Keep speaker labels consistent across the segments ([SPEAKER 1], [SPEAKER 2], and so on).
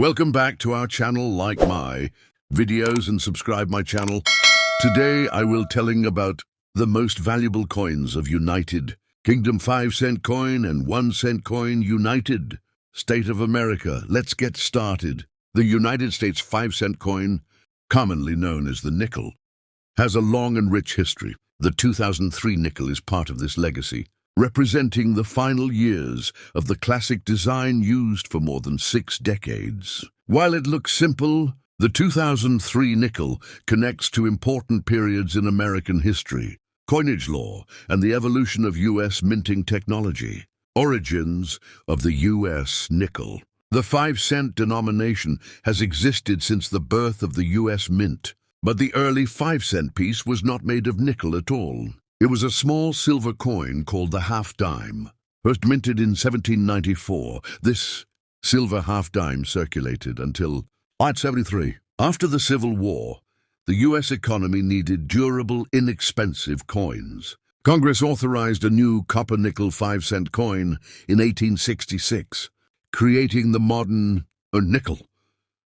[SPEAKER 1] Welcome back to our channel. Like my videos and subscribe my channel. Today I will telling about the most valuable coins of United Kingdom 5-cent coin and 1-cent coin United State of America. Let's get started. The United States 5-cent coin, commonly known as the nickel, has a long and rich history. The 2003 nickel is part of this legacy, representing the final years of the classic design used for more than 6 decades. While it looks simple, the 2003 nickel connects to important periods in American history, coinage law, and the evolution of U.S. minting technology. Origins of the U.S. nickel. The 5-cent denomination has existed since the birth of the U.S. mint, but the early 5-cent piece was not made of nickel at all. It was a small silver coin called the half-dime. First minted in 1794, this silver half-dime circulated until 1873. After the Civil War, the U.S. economy needed durable, inexpensive coins. Congress authorized a new copper-nickel 5-cent coin in 1866, creating the modern nickel.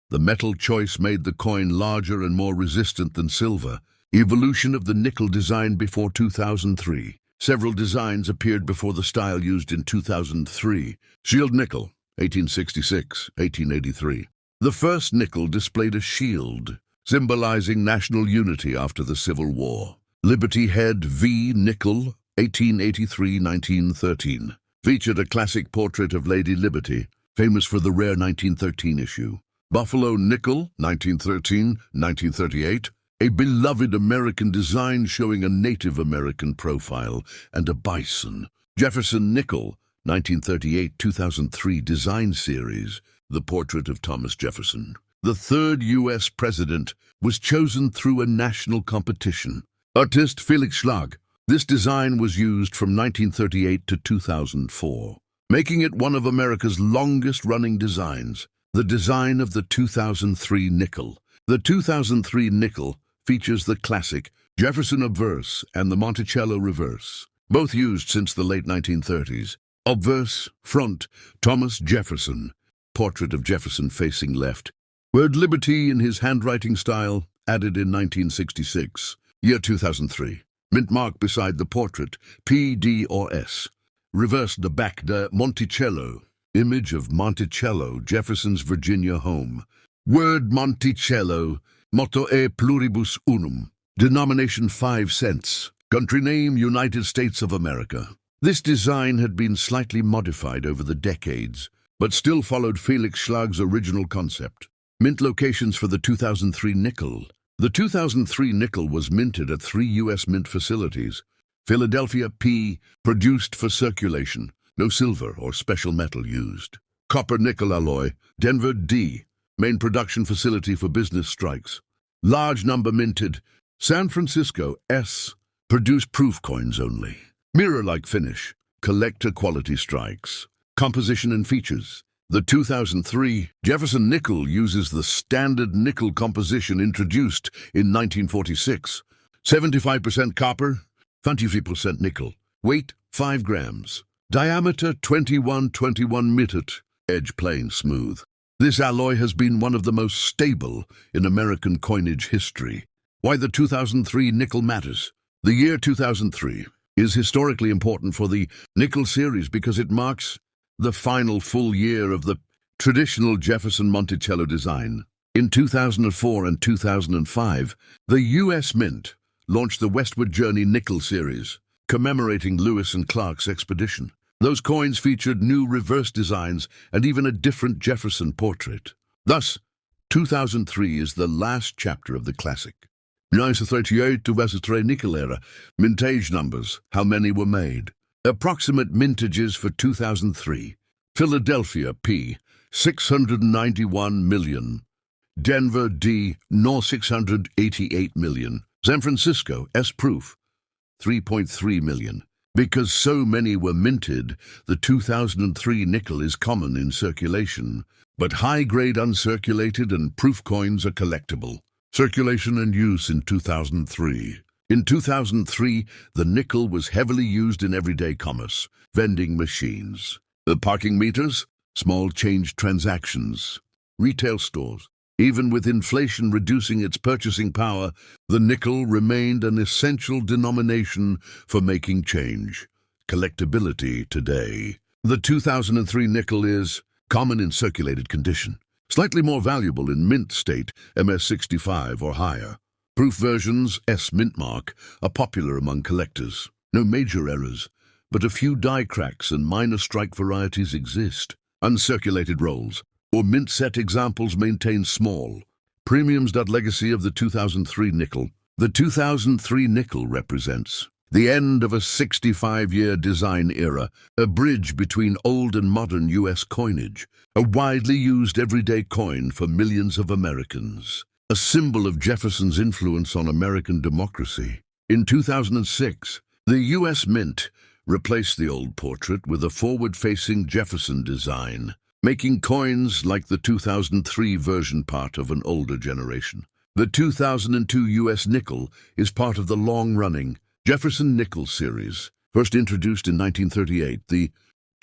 [SPEAKER 1] The metal choice made the coin larger and more resistant than silver. Evolution of the nickel design before 2003. Several designs appeared before the style used in 2003. Shield nickel, 1866-1883. The first nickel displayed a shield, symbolizing national unity after the Civil War. Liberty Head V nickel, 1883-1913. Featured a classic portrait of Lady Liberty, famous for the rare 1913 issue. Buffalo nickel, 1913-1938. A beloved American design showing a Native American profile and a bison. Jefferson nickel, 1938-2003 design series, the portrait of Thomas Jefferson. The third U.S. president was chosen through a national competition. Artist Felix Schlag. This design was used from 1938 to 2004, making it one of America's longest-running designs. The design of the 2003 nickel. The 2003 nickel features the classic Jefferson obverse and the Monticello reverse, both used since the late 1930s. Obverse, front, Thomas Jefferson. Portrait of Jefferson facing left. Word liberty in his handwriting style, added in 1966. Year 2003. Mint mark beside the portrait, P, D, or S. Reverse the back, the Monticello. Image of Monticello, Jefferson's Virginia home. Word Monticello. Motto e pluribus unum. Denomination 5 cents. Country name United States of America. This design had been slightly modified over the decades, but still followed Felix Schlag's original concept. Mint locations for the 2003 nickel. The 2003 nickel was minted at 3 U.S. mint facilities. Philadelphia P, produced for circulation. No silver or special metal used. Copper-nickel alloy. Denver D, main production facility for business strikes. Large number minted. San Francisco S, produce proof coins only. Mirror-like finish. Collector quality strikes. Composition and features. The 2003 Jefferson nickel uses the standard nickel composition introduced in 1946. 75% copper, 23% nickel. Weight 5 grams. Diameter 21 meter. Edge plain smooth. This alloy has been one of the most stable in American coinage history. Why the 2003 nickel matters. The year 2003 is historically important for the nickel series because it marks the final full year of the traditional Jefferson Monticello design. In 2004 and 2005, the U.S. Mint launched the Westward Journey Nickel series, commemorating Lewis and Clark's expedition. Those coins featured new reverse designs and even a different Jefferson portrait. Thus, 2003 is the last chapter of the classic. 1938 to 2003 nickel era. Mintage numbers. How many were made? Approximate mintages for 2003. Philadelphia P, 691 million. Denver D, 688 million. San Francisco S proof, 3.3 million. Because so many were minted, the 2003 nickel is common in circulation, but high-grade uncirculated and proof coins are collectible. Circulation and use in 2003. In 2003, the nickel was heavily used in everyday commerce, vending machines. The parking meters, small change transactions. retail stores. Even with inflation reducing its purchasing power, the nickel remained an essential denomination for making change. Collectability today. The 2003 nickel is common in circulated condition, slightly more valuable in mint state, MS65 or higher. Proof versions, S mint mark, are popular among collectors. No major errors, but a few die cracks and minor strike varieties exist. Uncirculated rolls or mint set examples maintain small premiums. Legacy of the 2003 nickel. The 2003 nickel represents the end of a 65-year design era, a bridge between old and modern U.S. coinage, a widely used everyday coin for millions of Americans, a symbol of Jefferson's influence on American democracy. In 2006, the U.S. Mint replaced the old portrait with a forward-facing Jefferson design, making coins like the 2003 version part of an older generation. The 2002 U.S. nickel is part of the long-running Jefferson Nickel series. First introduced in 1938, the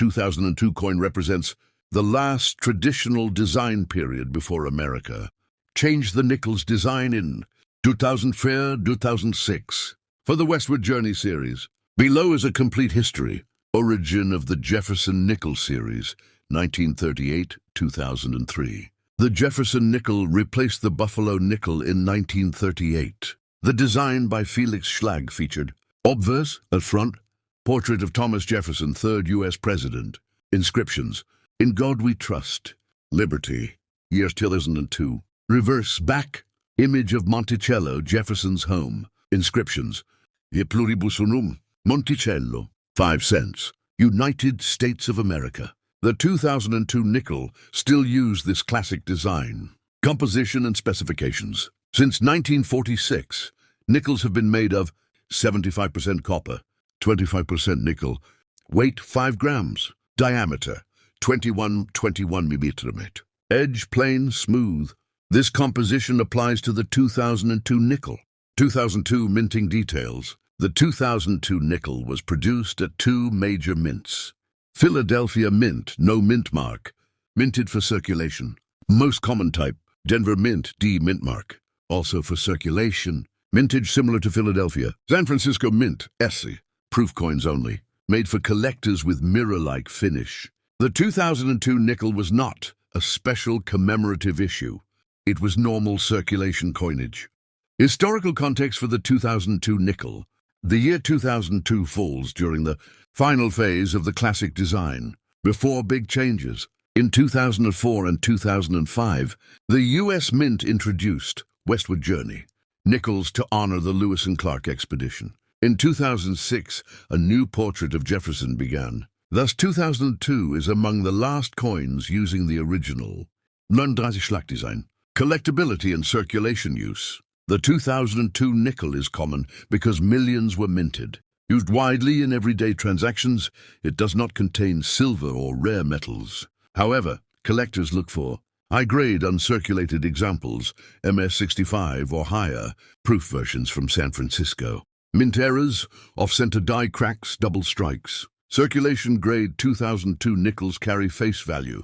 [SPEAKER 1] 2002 coin represents the last traditional design period before America changed the nickel's design in 2004-2006. For the Westward Journey series, below is a complete history. Origin of the Jefferson Nickel series, 1938-2003. The Jefferson Nickel replaced the Buffalo Nickel in 1938. The design by Felix Schlag featured obverse at front, portrait of Thomas Jefferson, 3rd U.S. President. Inscriptions: "In God We Trust," "Liberty," year 2002. Reverse back, image of Monticello, Jefferson's home. Inscriptions: "E pluribus unum, Monticello," 5 cents, United States of America. The 2002 nickel still used this classic design. Composition and specifications. Since 1946, nickels have been made of 75% copper, 25% nickel, weight 5 grams, diameter 21 millimeter, edge plain, smooth. This composition applies to the 2002 nickel. 2002 minting details. The 2002 nickel was produced at 2 major mints. Philadelphia Mint, no mint mark, minted for circulation. Most common type, Denver Mint, D mint mark, also for circulation. Mintage similar to Philadelphia. San Francisco Mint, SC, proof coins only, made for collectors with mirror-like finish. The 2002 nickel was not a special commemorative issue. It was normal circulation coinage. Historical context for the 2002 nickel. The year 2002 falls during the final phase of the classic design, before big changes. In 2004 and 2005, the U.S. Mint introduced Westward Journey nickels to honor the Lewis and Clark expedition. In 2006, a new portrait of Jefferson began. Thus, 2002 is among the last coins using the original 39 Schlag design. Collectability and circulation use. The 2002 nickel is common because millions were minted. Used widely in everyday transactions, it does not contain silver or rare metals. However, collectors look for high-grade uncirculated examples, MS65 or higher, proof versions from San Francisco. Mint errors, off-center die cracks, double strikes. Circulation grade 2002 nickels carry face value,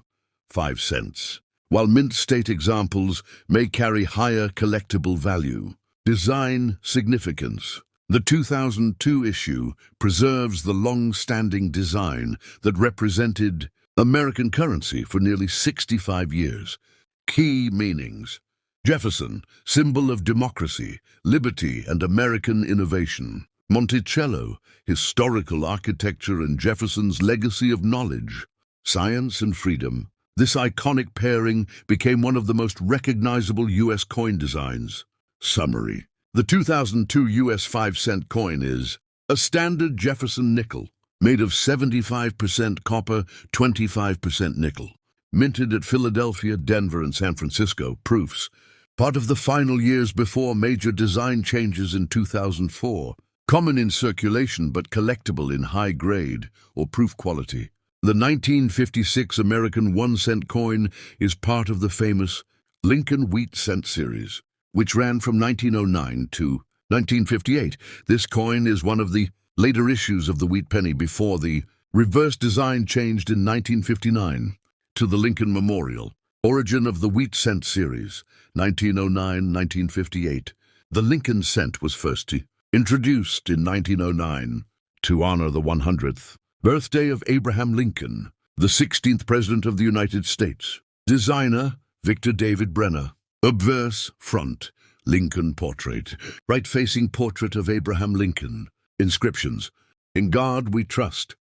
[SPEAKER 1] 5 cents, while mint state examples may carry higher collectible value. Design significance. The 2002 issue preserves the long-standing design that represented American currency for nearly 65 years. Key meanings. Jefferson, symbol of democracy, liberty, and American innovation. Monticello, historical architecture and Jefferson's legacy of knowledge. Science and freedom. This iconic pairing became one of the most recognizable U.S. coin designs. Summary. The 2002 U.S. 5-cent coin is a standard Jefferson nickel, made of 75% copper, 25% nickel. Minted at Philadelphia, Denver, and San Francisco. Proofs. Part of the final years before major design changes in 2004. Common in circulation but collectible in high grade or proof quality. The 1956 American 1-cent coin is part of the famous Lincoln Wheat Cent series, which ran from 1909 to 1958. This coin is one of the later issues of the wheat penny before the reverse design changed in 1959 to the Lincoln Memorial. Origin of the wheat cent series, 1909-1958. The Lincoln cent was first introduced in 1909 to honor the 100th birthday of Abraham Lincoln, the 16th President of the United States. Designer, Victor David Brenner. Obverse, front, Lincoln portrait. Right-facing portrait of Abraham Lincoln. Inscriptions, "In God We Trust."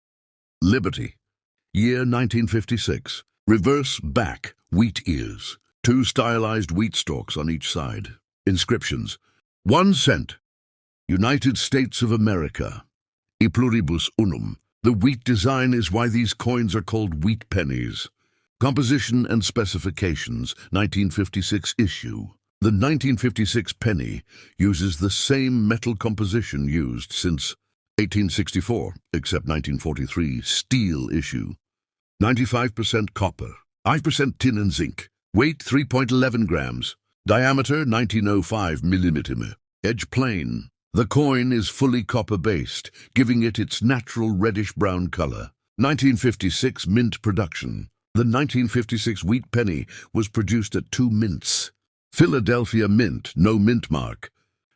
[SPEAKER 1] Liberty. Year 1956. Reverse, back, wheat ears. 2 stylized wheat stalks on each side. Inscriptions, 1 cent. United States of America. E pluribus unum. The wheat design is why these coins are called wheat pennies. Composition and specifications, 1956 issue. The 1956 penny uses the same metal composition used since 1864, except 1943 steel issue. 95% copper, 5% tin and zinc. Weight 3.11 grams. Diameter 1905 mm. Edge plain. The coin is fully copper-based, giving it its natural reddish-brown color. 1956 mint production. The 1956 wheat penny was produced at 2 mints. Philadelphia Mint, no mint mark.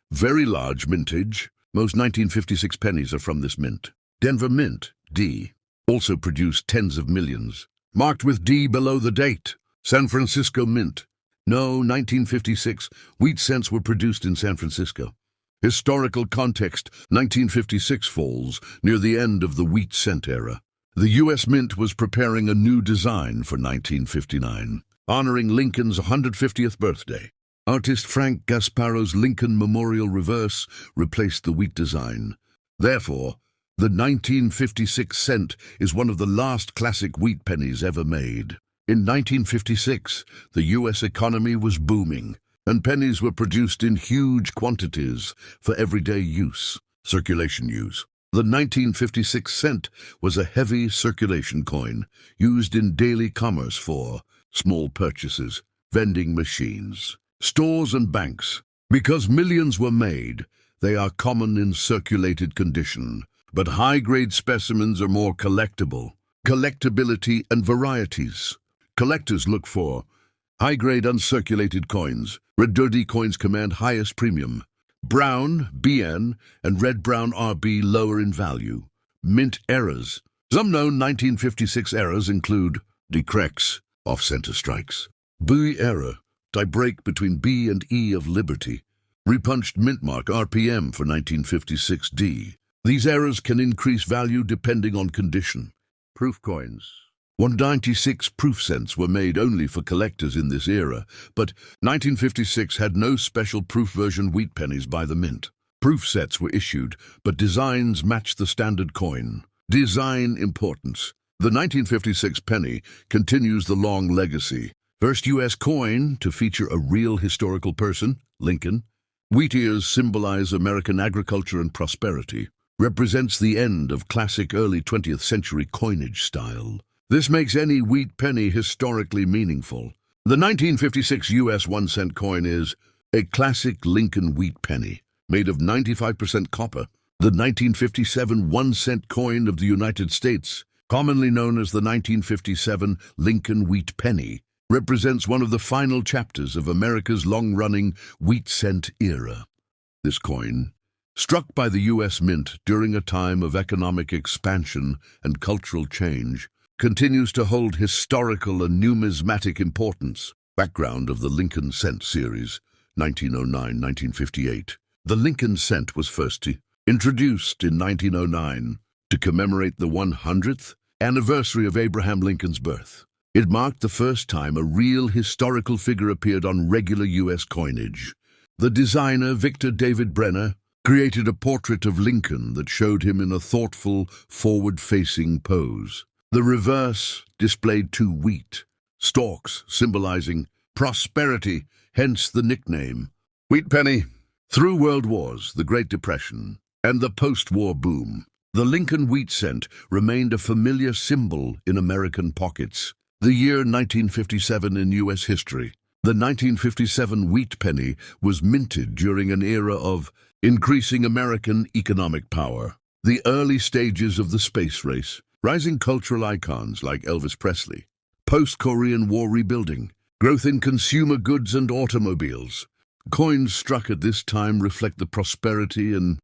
[SPEAKER 1] Very large mintage. Most 1956 pennies are from this mint. Denver Mint, D. Also produced tens of millions. Marked with D below the date. San Francisco Mint. No, 1956 wheat cents were produced in San Francisco. Historical context, 1956 falls near the end of the wheat cent era. The U.S. Mint was preparing a new design for 1959, honoring Lincoln's 150th birthday. Artist Frank Gasparo's Lincoln Memorial Reverse replaced the wheat design. Therefore, the 1956 cent is one of the last classic wheat pennies ever made. In 1956, the U.S. economy was booming, and pennies were produced in huge quantities for everyday use, circulation use. The 1956 cent was a heavy circulation coin used in daily commerce for small purchases, vending machines, stores and banks. Because millions were made, they are common in circulated condition, but high-grade specimens are more collectible. Collectability and varieties. Collectors look for high-grade uncirculated coins. Red dirty coins command highest premium. Brown, BN, and red-brown RB lower in value. Mint errors. Some known 1956 errors include decrex, off-center strikes. B error, tie break between B and E of Liberty. Repunched mint mark RPM for 1956 D. These errors can increase value depending on condition. Proof coins. 196 proof cents were made only for collectors in this era, but 1956 had no special proof version wheat pennies by the mint. Proof sets were issued, but designs matched the standard coin. Design importance. The 1956 penny continues the long legacy. First U.S. coin to feature a real historical person, Lincoln. Wheat ears symbolize American agriculture and prosperity. Represents the end of classic early 20th century coinage style. This makes any wheat penny historically meaningful. The 1956 U.S. 1 cent coin is a classic Lincoln wheat penny, made of 95% copper. The 1957 1 cent coin of the United States, commonly known as the 1957 Lincoln wheat penny, represents one of the final chapters of America's long-running wheat cent era. This coin, struck by the U.S. Mint during a time of economic expansion and cultural change, continues to hold historical and numismatic importance. Background of the Lincoln cent series, 1909-1958. The Lincoln cent was first introduced in 1909 to commemorate the 100th anniversary of Abraham Lincoln's birth. It marked the first time a real historical figure appeared on regular U.S. coinage. The designer, Victor David Brenner, created a portrait of Lincoln that showed him in a thoughtful, forward-facing pose. The reverse displayed 2 wheat stalks, symbolizing prosperity, hence the nickname. Wheat penny. Through World Wars, the Great Depression, and the post-war boom, the Lincoln wheat cent remained a familiar symbol in American pockets. The year 1957 in U.S. history. The 1957 wheat penny was minted during an era of increasing American economic power. The early stages of the space race, rising cultural icons like Elvis Presley, post-Korean War rebuilding, Growth in consumer goods and automobiles. Coins struck at this time reflect the prosperity and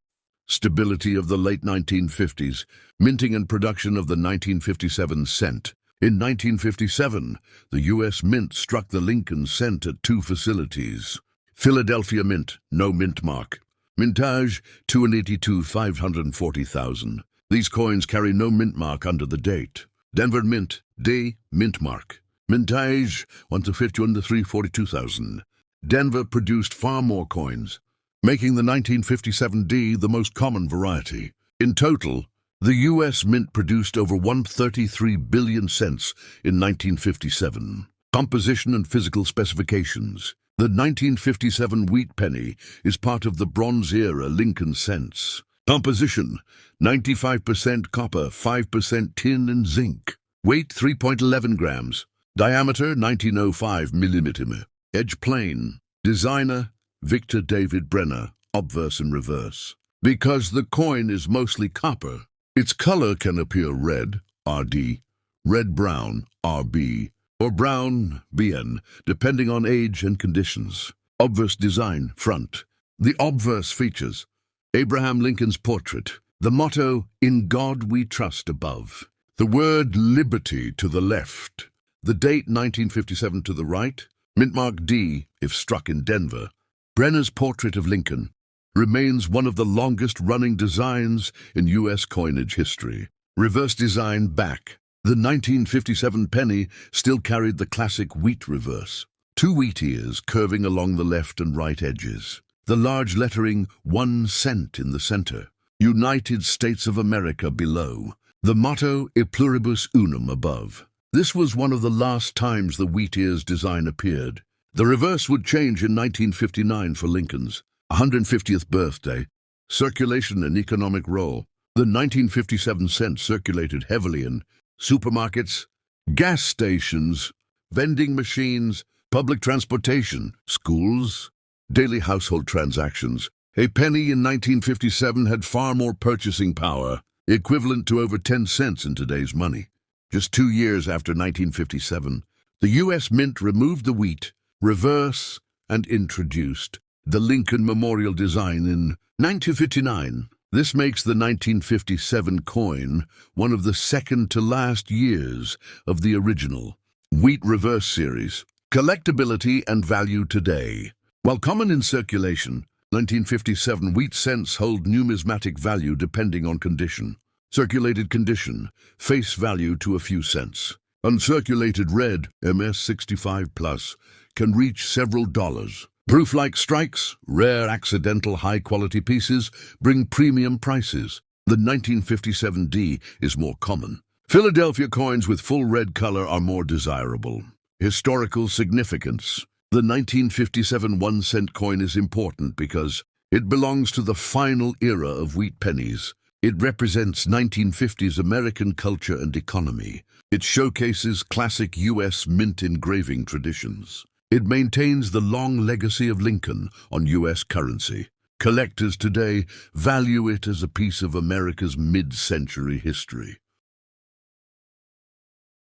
[SPEAKER 1] stability of the late 1950s, minting and production of the 1957 cent. In 1957, the U.S. Mint struck the Lincoln cent at 2 facilities. Philadelphia Mint, no mint mark. Mintage, 282 540,000. These coins carry no mint mark under the date. Denver Mint, D, mint mark. Mintage, 1 to 51 to 342,000. Denver produced far more coins, making the 1957 D the most common variety. In total, the U.S. Mint produced over 133 billion cents in 1957. Composition and physical specifications. The 1957 wheat penny is part of the Bronze-era Lincoln cents. Composition: 95% copper, 5% tin and zinc. Weight: 3.11 grams. Diameter: 1905 millimeter. Edge plain. Designer: Victor David Brenner, obverse and reverse. Because the coin is mostly copper, its color can appear red, RD, red-brown, RB, or brown, BN, depending on age and conditions. Obverse design, front. The obverse features Abraham Lincoln's portrait, the motto, "In God We Trust," above, the word liberty to the left, the date 1957 to the right, mint mark D if struck in Denver. Brenner's portrait of Lincoln remains one of the longest-running designs in U.S. coinage history. Reverse design back. The 1957 penny still carried the classic wheat reverse. 2 wheat ears curving along the left and right edges. The large lettering 1 cent in the center. United States of America below. The motto E pluribus unum above. This was one of the last times the wheat ears design appeared. The reverse would change in 1959 for Lincoln's 150th birthday. Circulation and economic role. The 1957 cent circulated heavily in supermarkets, gas stations, vending machines, public transportation, schools, daily household transactions. A penny in 1957 had far more purchasing power, equivalent to over 10 cents in today's money. Just 2 years after 1957, the U.S. Mint removed the wheat reverse and introduced the Lincoln Memorial design in 1959. This makes the 1957 coin one of the second-to-last years of the original wheat reverse series. Collectability and value today. While common in circulation, 1957 wheat cents hold numismatic value depending on condition. Circulated condition, face value to a few cents. Uncirculated red, MS 65+, can reach several dollars. Proof-like strikes, rare accidental high-quality pieces, bring premium prices. The 1957 D is more common. Philadelphia coins with full red color are more desirable. Historical significance. The 1957 1-cent coin is important because it belongs to the final era of wheat pennies. It represents 1950s American culture and economy. It showcases classic U.S. mint engraving traditions. It maintains the long legacy of Lincoln on U.S. currency. Collectors today value it as a piece of America's mid-century history.